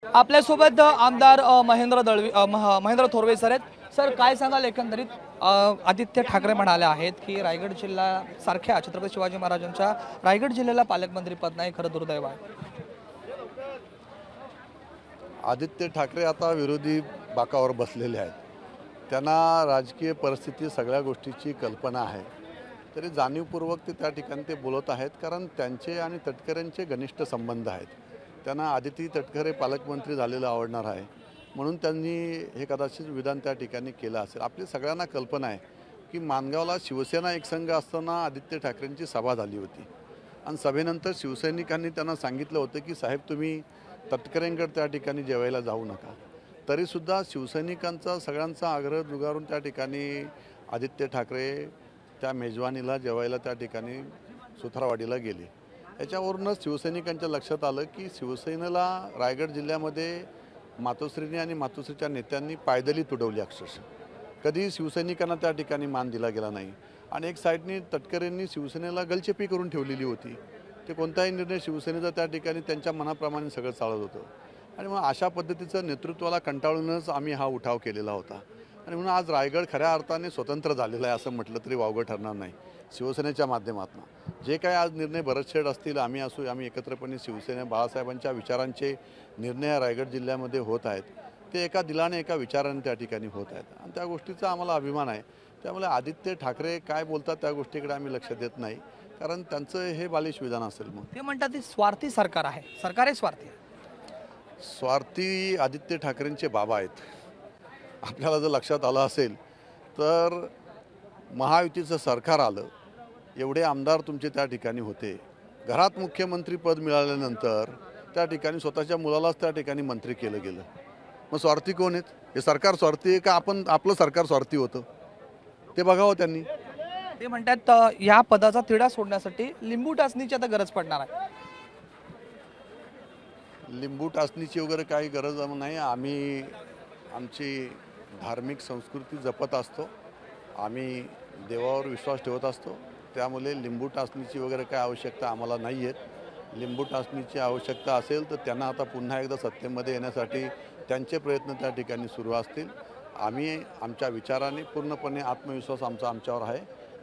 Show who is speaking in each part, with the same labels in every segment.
Speaker 1: आपल्यासोबत आमदार महेंद्र थोरवे सर आहेत। सर काय सांगाल एकंदरीत आदित्य ठाकरे म्हणाले आहेत की रायगड जिल्हा सारख्या छत्रपती शिवाजी महाराजांच्या रायगड जिल्ह्याला पालकमंत्री पद नाही, खरं दुर्दैव आहे।
Speaker 2: आदित्य ठाकरे आता विरोधी बाकावर बसलेले आहेत। त्यांना राजकीय परिस्थिती सगळ्या गोष्टीची कल्पना आहे, तरी जाणीवपूर्वक ते त्या ठिकाणी ते बोलत आहेत, कारण त्यांचे आणि तटकरेंचे घनिष्ठ संबंध आहेत। त्यांना आदिती तटकरे पालकमंत्री झालेलं आवडणार आहे, म्हणून त्यांनी हे कदाचित विधान त्या ठिकाणी केलं असेल। आपली सगळ्यांना कल्पना आहे की मानगावला शिवसेना एकसंघ असताना आदित्य ठाकरेंची सभा झाली होती आणि सभेनंतर शिवसैनिकांनी त्यांना सांगितलं होतं की साहेब तुम्ही तटकरेंकडे त्या ठिकाणी जेवायला जाऊ नका, तरीसुद्धा शिवसैनिकांचा सगळ्यांचा आग्रह जुगारून त्या ठिकाणी आदित्य ठाकरे त्या मेजवानीला जेवायला त्या ठिकाणी सुथरावाडीला गेले। याच्यावरूनच शिवसैनिकांच्या लक्षात आलं की शिवसेनेला रायगड जिल्ह्यामध्ये मातोश्रींनी आणि मातोश्रीच्या नेत्यांनी पायदली तुडवली। अक्षरशः कधी शिवसैनिकांना त्या ठिकाणी मान दिला गेला नाही आणि एक साईडनी तटकरेंनी शिवसेनेला गलचेपी करून ठेवलेली होती। ते कोणताही निर्णय शिवसेनेचा त्या ठिकाणी त्यांच्या मनाप्रमाणे सगळं चालत होतं आणि मग अशा पद्धतीचं नेतृत्वाला कंटाळूनच आम्ही हा उठाव केलेला होता आणि म्हणून आज रायगड खऱ्या अर्थाने स्वतंत्र झालेला आहे असं म्हटलं तरी वावगं ठरणार नाही। शिवसेनेच्या माध्यमातून जे काय आज निर्णय भरतशेड असतील, आम्ही असू, आम्ही एकत्रपणे शिवसेने बाळासाहेबांच्या विचारांचे निर्णय रायगड जिल्ह्यामध्ये होत आहेत, ते एका दिलाने एका विचाराने त्या ठिकाणी होत आहेत आणि त्या गोष्टीचा आम्हाला अभिमान आहे। त्यामुळे आदित्य ठाकरे काय बोलतात त्या गोष्टीकडे आम्ही लक्ष देत नाही, कारण त्यांचं हे बालिश विधान असेल। मग
Speaker 1: ते म्हणतात ते स्वार्थी सरकार आहे, सरकार आहे स्वार्थी।
Speaker 2: स्वार्थी आदित्य ठाकरेंचे बाबा आहेत। आपल्याला जर लक्षात आलं असेल तर महायुतीचं सरकार आलं, एवढे आमदार तुमचे त्या ठिकाणी होते, घरात मुख्यमंत्री पद मिळाल्यानंतर त्या ठिकाणी स्वतःच्या मुलालाच त्या ठिकाणी मंत्री केलं गेलं। मग स्वार्थी कोण आहेत? हे सरकार स्वार्थी आहे का आपलं सरकार स्वार्थी होतं? ते बघावं त्यांनी।
Speaker 1: ते म्हणतात या पदाचा तिढा सोडण्यासाठी लिंबू टाचणीची आता गरज पडणार आहे।
Speaker 2: लिंबू टाचणीची वगैरे काही गरज नाही। आम्ही आमची धार्मिक संस्कृती जपत असतो, आम्ही देवावर विश्वास ठेवत असतो, त्यामुळे लिंबू टाचणीची वगैरे काय आवश्यकता आम्हाला नाही आहे। लिंबू टाचणीची आवश्यकता असेल तर त्यांना आता पुन्हा एकदा सत्तेमध्ये येण्यासाठी त्यांचे प्रयत्न त्या ठिकाणी सुरू असतील। आम्ही आमच्या विचाराने पूर्णपणे आत्मविश्वास आमच्यावर आहे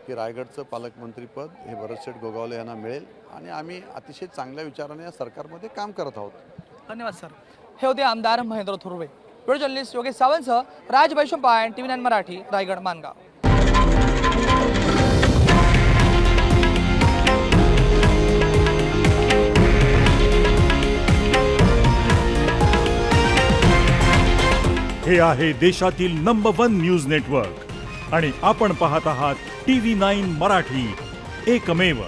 Speaker 2: की रायगडचं पालकमंत्रीपद हे भरतशेठ गोगावले यांना मिळेल आणि आम्ही अतिशय चांगल्या विचाराने या सरकारमध्ये काम करत आहोत।
Speaker 1: धन्यवाद सर। हे होते आमदार महेंद्र थोरवे। व्हिडिओ जर्नलिस्ट योगेश सावंतसह राज वैशंपायन, TV9 मराठी, रायगड मानगाव।
Speaker 3: हे आहे देशातील नंबर 1 न्यूज नेटवर्क आणि आपण पाहत आहात TV9 मराठी, एकमेव।